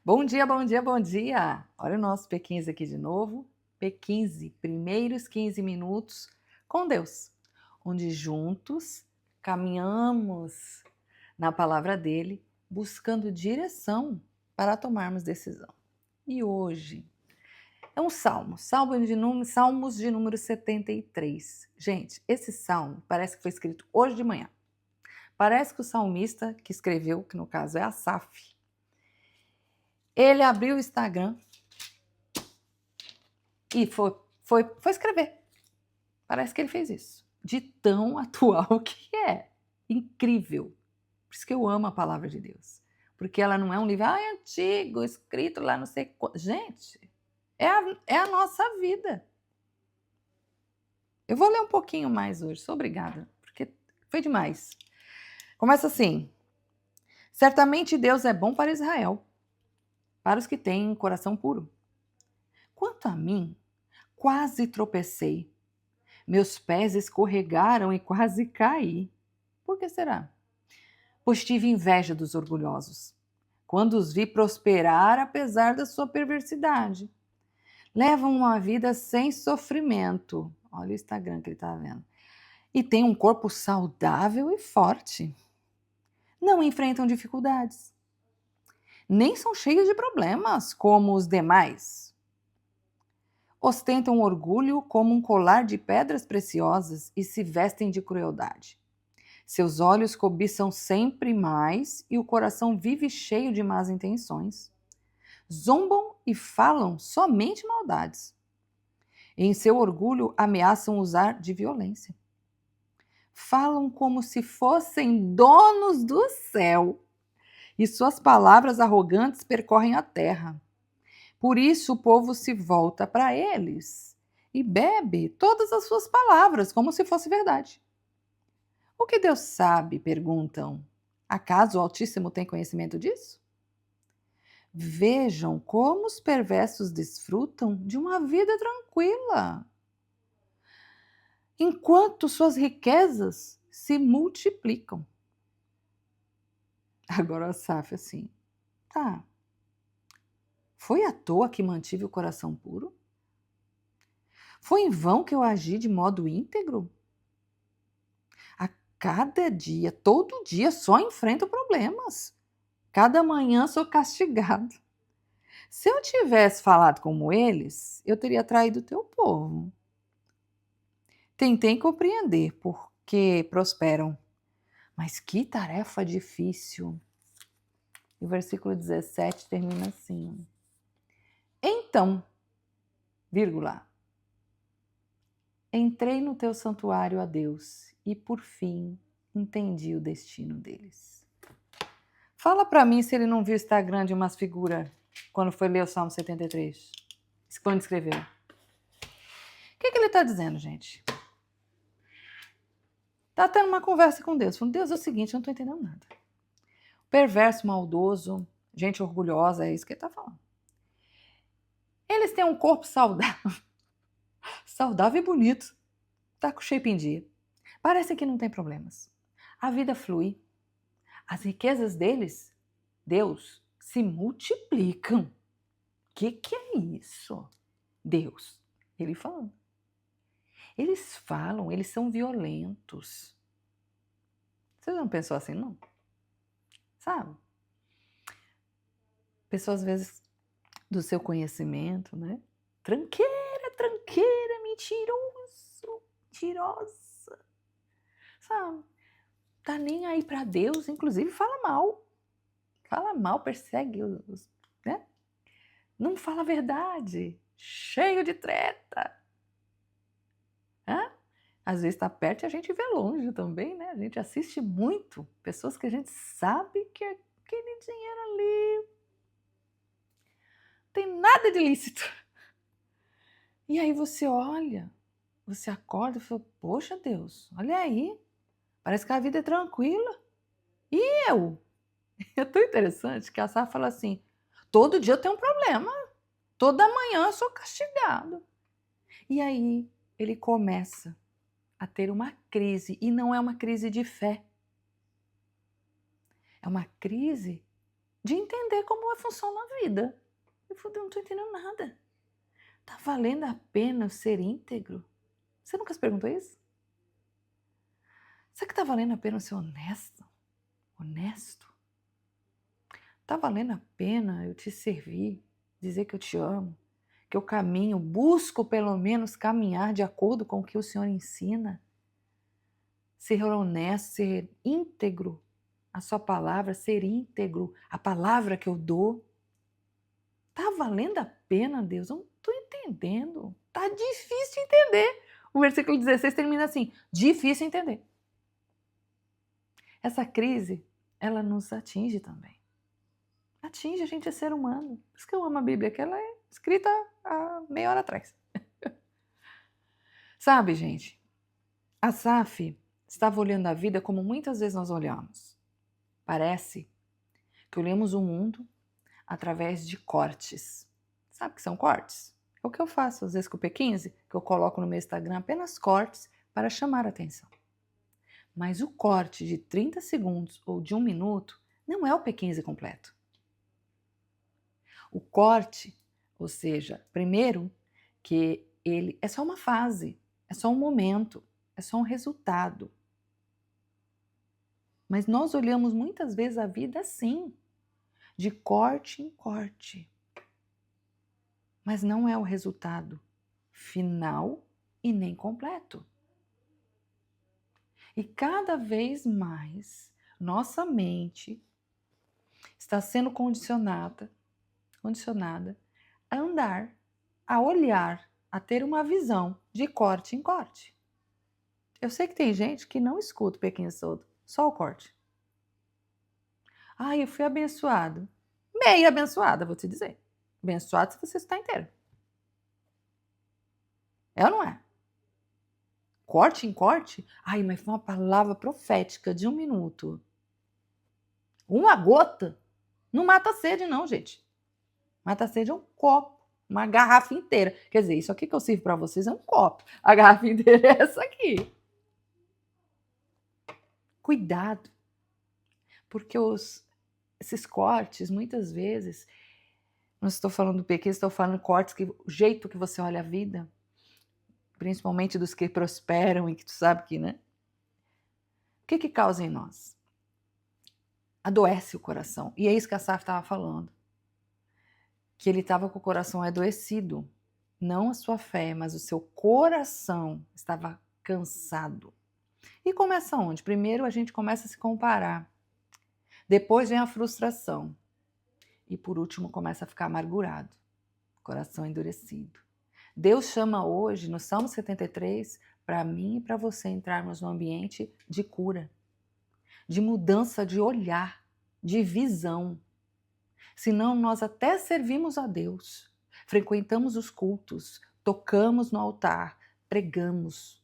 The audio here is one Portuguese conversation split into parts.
Bom dia, bom dia, bom dia! Olha o nosso P15 aqui de novo. P15, primeiros 15 minutos com Deus, onde juntos caminhamos na palavra dele, buscando direção para tomarmos decisão. E hoje é um Salmos de número 73. Gente, esse salmo parece que foi escrito hoje de manhã. Parece que o salmista que escreveu, que no caso é Asaf, ele abriu o Instagram e foi escrever. Parece que ele fez isso. De tão atual que é. Incrível. Por isso que eu amo a palavra de Deus. Porque ela não é um livro antigo, escrito lá não sei quando. Gente, é a nossa vida. Eu vou ler um pouquinho mais hoje, sou obrigada, porque foi demais. Começa assim: certamente Deus é bom para Israel, para os que têm um coração puro. Quanto a mim, quase tropecei. Meus pés escorregaram e quase caí. Por que será? Pois tive inveja dos orgulhosos, quando os vi prosperar apesar da sua perversidade. Levam uma vida sem sofrimento. Olha o Instagram que ele está vendo. E têm um corpo saudável e forte. Não enfrentam dificuldades. Nem são cheios de problemas como os demais. Ostentam orgulho como um colar de pedras preciosas e se vestem de crueldade. Seus olhos cobiçam sempre mais e o coração vive cheio de más intenções. Zombam e falam somente maldades. Em seu orgulho ameaçam usar de violência. Falam como se fossem donos do céu e suas palavras arrogantes percorrem a terra. Por isso o povo se volta para eles e bebe todas as suas palavras como se fosse verdade. O que Deus sabe? Perguntam. Acaso o Altíssimo tem conhecimento disso? Vejam como os perversos desfrutam de uma vida tranquila, enquanto suas riquezas se multiplicam. Agora Asaf assim, tá. Foi à toa que mantive o coração puro? Foi em vão que eu agi de modo íntegro? A cada dia, todo dia, só enfrento problemas. Cada manhã sou castigado. Se eu tivesse falado como eles, eu teria traído o teu povo. Tentei compreender por que prosperam, mas que tarefa difícil. E o versículo 17 termina assim. Então, vírgula, entrei no teu santuário, a Deus, e por fim entendi o destino deles. Fala para mim se ele não viu o Instagram de umas figuras quando foi ler o Salmo 73. Quando escreveu. O que ele está dizendo, gente? Está tendo uma conversa com Deus. Falando, Deus, é o seguinte, eu não estou entendendo nada. Perverso, maldoso, gente orgulhosa, é isso que ele está falando. Eles têm um corpo saudável, saudável e bonito. Está com shape em dia. Parece que não tem problemas. A vida flui. As riquezas deles, Deus, se multiplicam. O que é isso? Deus, ele falando. Eles falam, eles são violentos. Você não pensou assim, não? Sabe? Pessoas, às vezes, do seu conhecimento, né? Tranqueira, mentiroso, mentirosa. Sabe? Tá nem aí para Deus, inclusive fala mal. Fala mal, persegue os, né? Não fala a verdade. Cheio de treta. Hã? Às vezes está perto e a gente vê longe também, né? A gente assiste muito pessoas que a gente sabe que aquele dinheiro ali não tem nada de lícito. E aí você olha, você acorda e fala, poxa Deus, olha aí, parece que a vida é tranquila. E eu? É tão interessante que a Sara fala assim, todo dia eu tenho um problema, toda manhã eu sou castigado. E aí ele começa a ter uma crise, e não é uma crise de fé. É uma crise de entender como funciona a vida. Eu falei, eu não estou entendendo nada. Tá valendo a pena eu ser íntegro? Você nunca se perguntou isso? Será que tá valendo a pena eu ser honesto? Honesto? Tá valendo a pena eu te servir, dizer que eu te amo, que eu caminho, busco pelo menos caminhar de acordo com o que o Senhor ensina? Ser honesto, ser íntegro à sua palavra, ser íntegro à palavra que eu dou. Tá valendo a pena, Deus? Eu não tô entendendo. Tá difícil de entender. O versículo 16 termina assim: difícil entender. Essa crise, ela nos atinge também. Atinge, a gente é ser humano. Por isso que eu amo a Bíblia, que ela é escrita há meia hora atrás. Sabe, gente, Asaf estava olhando a vida como muitas vezes nós olhamos. Parece que olhamos o mundo através de cortes. Sabe o que são cortes? É o que eu faço às vezes com o P15, que eu coloco no meu Instagram apenas cortes para chamar a atenção. Mas o corte de 30 segundos ou de 1 minuto não é o P15 completo. O corte, ou seja, primeiro que ele é só uma fase, é só um momento, é só um resultado. Mas nós olhamos muitas vezes a vida assim, de corte em corte. Mas não é o resultado final e nem completo. E cada vez mais nossa mente está sendo condicionada a andar, a olhar, a ter uma visão de corte em corte. Eu sei que tem gente que não escuta o Pequeno Solto, só o corte. Eu fui abençoado. Meio abençoada, vou te dizer. Abençoado se você está inteiro. É ou não é? Corte em corte? Mas foi uma palavra profética de 1 minuto. Uma gota não mata a sede, não, gente. Mata a sede é um copo, uma garrafa inteira. Quer dizer, isso aqui que eu sirvo para vocês é um copo. A garrafa inteira é essa aqui. Cuidado, porque esses cortes, muitas vezes, não estou falando do pequeno, estou falando cortes, que o jeito que você olha a vida, principalmente dos que prosperam e que tu sabe que, né? O que causa em nós? Adoece o coração. E é isso que a Asaf estava falando. Que ele estava com o coração adoecido. Não a sua fé, mas o seu coração estava cansado. E começa onde? Primeiro a gente começa a se comparar. Depois vem a frustração. E por último começa a ficar amargurado. Coração endurecido. Deus chama hoje, no Salmo 73, para mim e para você entrarmos no ambiente de cura, de mudança de olhar, de visão. Senão nós até servimos a Deus, frequentamos os cultos, tocamos no altar, pregamos.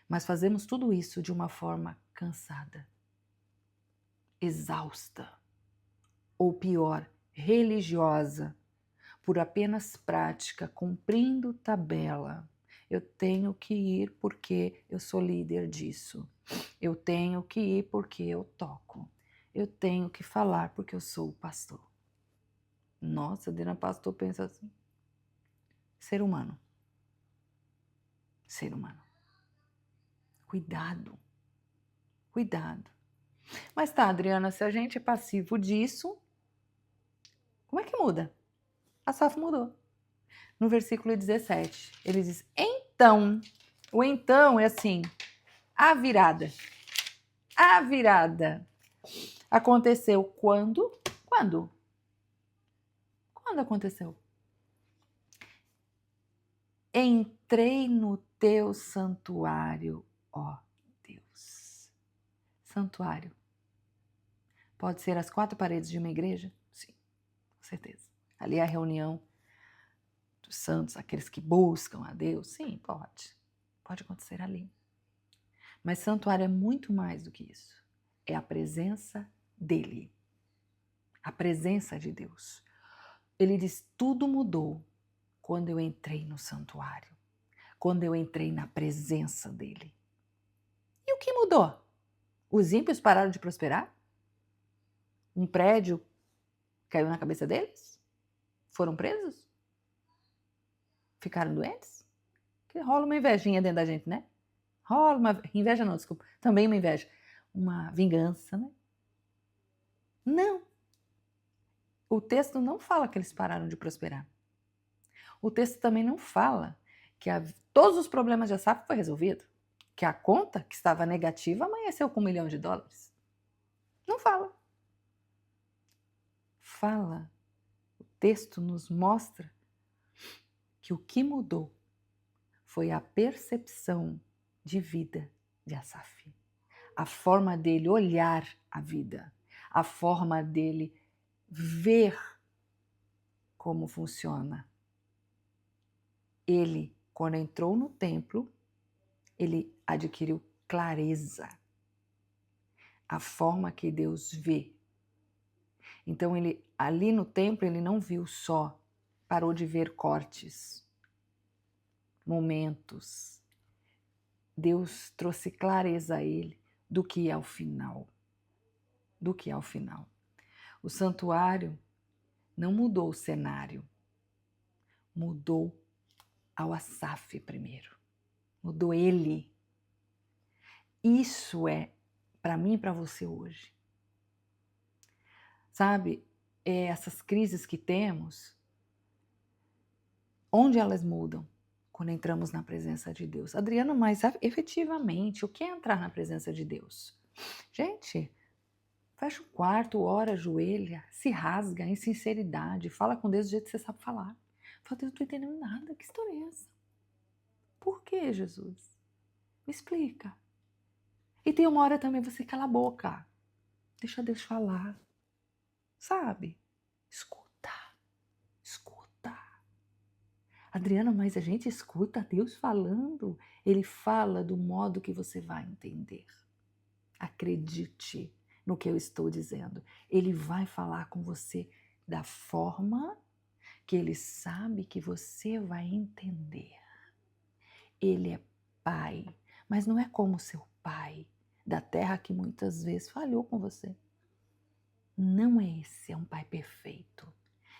Mas fazemos tudo isso de uma forma cansada, exausta, ou pior, religiosa, por apenas prática, cumprindo tabela. Eu tenho que ir porque eu sou líder disso. Eu tenho que ir porque eu toco. Eu tenho que falar porque eu sou o pastor. Nossa, Dina, pastor pensa assim. Ser humano. Ser humano. Cuidado. Cuidado. Mas tá, Adriana, se a gente é passivo disso, como é que muda? Asaf mudou. No versículo 17, ele diz, então, o então é assim, a virada. A virada aconteceu quando? Quando? Quando aconteceu? Entrei no teu santuário, ó Deus. Santuário. Pode ser as 4 paredes de uma igreja? Sim, com certeza. Ali é a reunião dos santos, aqueles que buscam a Deus. Sim, pode. Pode acontecer ali. Mas santuário é muito mais do que isso. É a presença dele. A presença de Deus. Ele diz, tudo mudou quando eu entrei no santuário. Quando eu entrei na presença dele. E o que mudou? Os ímpios pararam de prosperar? Um prédio caiu na cabeça deles? Foram presos? Ficaram doentes? Que rola uma invejinha dentro da gente, né? Rola uma inveja, não, desculpa. Também uma inveja. Uma vingança, né? Não. O texto não fala que eles pararam de prosperar. O texto também não fala que todos os problemas de Asaf foi resolvido. Que a conta, que estava negativa, amanheceu com $1 milhão. Não fala. Fala. O texto nos mostra que o que mudou foi a percepção de vida de Asaf. A forma dele olhar a vida. A forma dele ver como funciona. Ele, quando entrou no templo, ele adquiriu clareza. A forma que Deus vê. Então, ele ali no templo, ele não viu só, parou de ver cortes, momentos. Deus trouxe clareza a ele do que é o final. Do que é o final. O santuário não mudou o cenário, mudou ao Asaf primeiro. Mudou ele. Isso é para mim e para você hoje. Sabe, essas crises que temos, onde elas mudam? Quando entramos na presença de Deus. Adriana, mas efetivamente, o que é entrar na presença de Deus? Gente, fecha o quarto, ora, ajoelha, se rasga em sinceridade, fala com Deus do jeito que você sabe falar. Fala, Deus, não estou entendendo nada, que história é essa? Por que, Jesus? Me explica. E tem uma hora também você cala a boca. Deixa Deus falar. Sabe? Escuta. Escuta. Adriana, mas a gente escuta Deus falando. Ele fala do modo que você vai entender. Acredite no que eu estou dizendo. Ele vai falar com você da forma que ele sabe que você vai entender. Ele é pai, mas não é como seu pai da terra que muitas vezes falhou com você. Não é esse, é um pai perfeito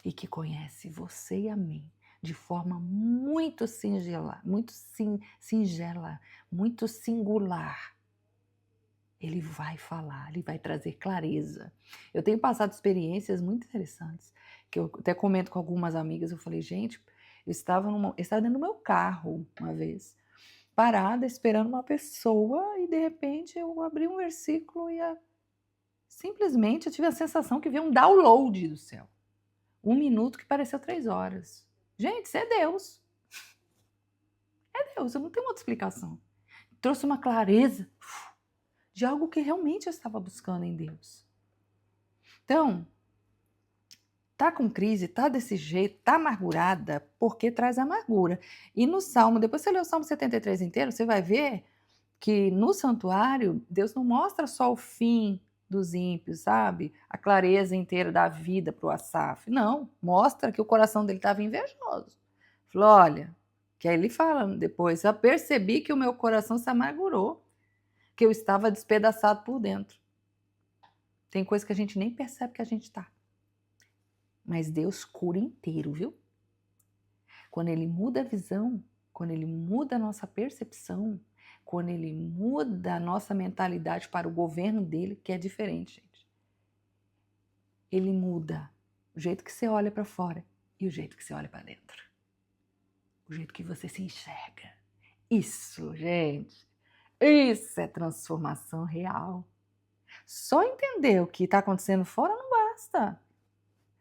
e que conhece você e a mim de forma muito singela, muito singular. Ele vai falar, ele vai trazer clareza. Eu tenho passado experiências muito interessantes, que eu até comento com algumas amigas. Eu falei, gente, eu estava dentro do meu carro uma vez, parada, esperando uma pessoa, e de repente eu abri um versículo e simplesmente eu tive a sensação que veio um download do céu. 1 minuto que pareceu 3 horas. Gente, isso é Deus. É Deus, eu não tenho outra explicação. Trouxe uma clareza de algo que realmente eu estava buscando em Deus. Então, tá com crise, tá desse jeito, tá amargurada, porque traz amargura. E no Salmo, depois você lê o Salmo 73 inteiro, você vai ver que no santuário, Deus não mostra só o fim dos ímpios, sabe? A clareza inteira da vida para o Asaf. Não, mostra que o coração dele estava invejoso. Falou, olha, que aí ele fala depois, eu percebi que o meu coração se amargurou, que eu estava despedaçado por dentro. Tem coisa que a gente nem percebe que a gente está. Mas Deus cura inteiro, viu? Quando ele muda a visão, quando ele muda a nossa percepção, quando ele muda a nossa mentalidade para o governo dele, que é diferente, gente. Ele muda o jeito que você olha para fora e o jeito que você olha para dentro. O jeito que você se enxerga. Isso, gente, isso é transformação real. Só entender o que está acontecendo fora não basta.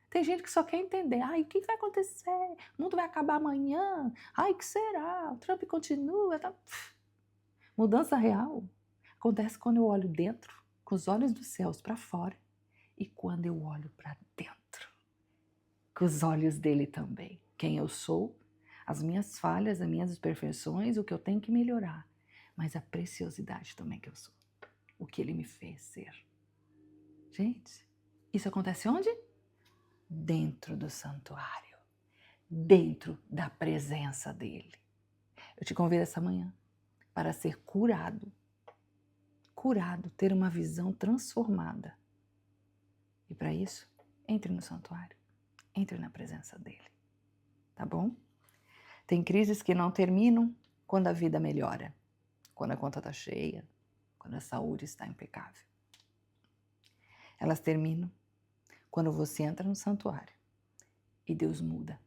Tem gente que só quer entender. Ai, o que vai acontecer? O mundo vai acabar amanhã? Ai, o que será? O Trump continua? Tá... Mudança real acontece quando eu olho dentro, com os olhos dos céus para fora, e quando eu olho para dentro, com os olhos dele também. Quem eu sou, as minhas falhas, as minhas imperfeições, o que eu tenho que melhorar, mas a preciosidade também que eu sou, o que ele me fez ser. Gente, isso acontece onde? Dentro do santuário, dentro da presença dele. Eu te convido essa manhã para ser curado, ter uma visão transformada E para isso, entre no santuário, entre na presença dele, tá bom? Tem crises que não terminam quando a vida melhora, quando a conta está cheia, quando a saúde está impecável. Elas terminam quando você entra no santuário e Deus muda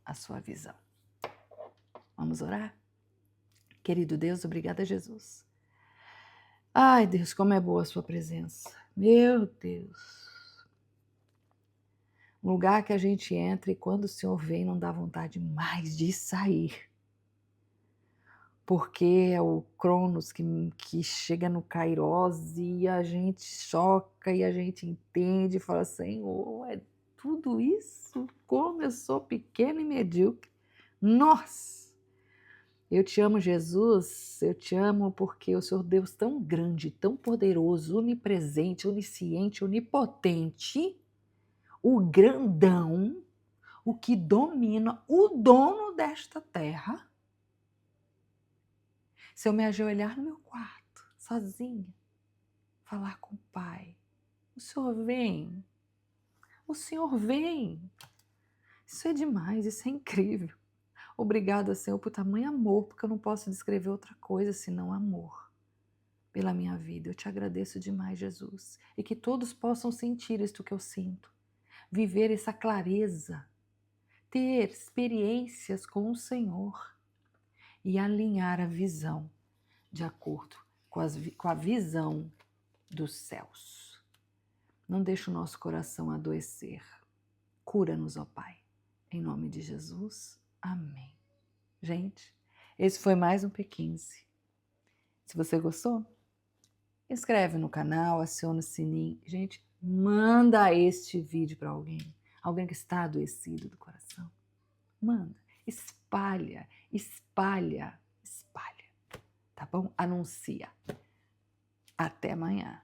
a sua visão. Vamos orar? Querido Deus, obrigada, Jesus. Ai, Deus, como é boa a sua presença. Meu Deus. Um lugar que a gente entra e quando o Senhor vem não dá vontade mais de sair. Porque é o Cronos que chega no Kairos e a gente choca e a gente entende e fala, Senhor, é tudo isso? Como eu sou pequeno e medíocre. Nossa! Eu te amo, Jesus, eu te amo porque o Senhor Deus tão grande, tão poderoso, onipresente, onisciente, onipotente, o grandão, o que domina, o dono desta terra. Se eu me ajoelhar no meu quarto, sozinha, falar com o Pai, o Senhor vem, o Senhor vem. Isso é demais, isso é incrível. Obrigada, Senhor, por tamanho amor, porque eu não posso descrever outra coisa senão amor pela minha vida. Eu te agradeço demais, Jesus. E que todos possam sentir isto que eu sinto. Viver essa clareza. Ter experiências com o Senhor. E alinhar a visão de acordo com a visão dos céus. Não deixe o nosso coração adoecer. Cura-nos, ó Pai. Em nome de Jesus. Amém. Gente, esse foi mais um P15. Se você gostou, inscreve no canal, aciona o sininho. Gente, manda este vídeo para alguém. Alguém que está adoecido do coração. Manda. Espalha, espalha, espalha. Tá bom? Anuncia. Até amanhã.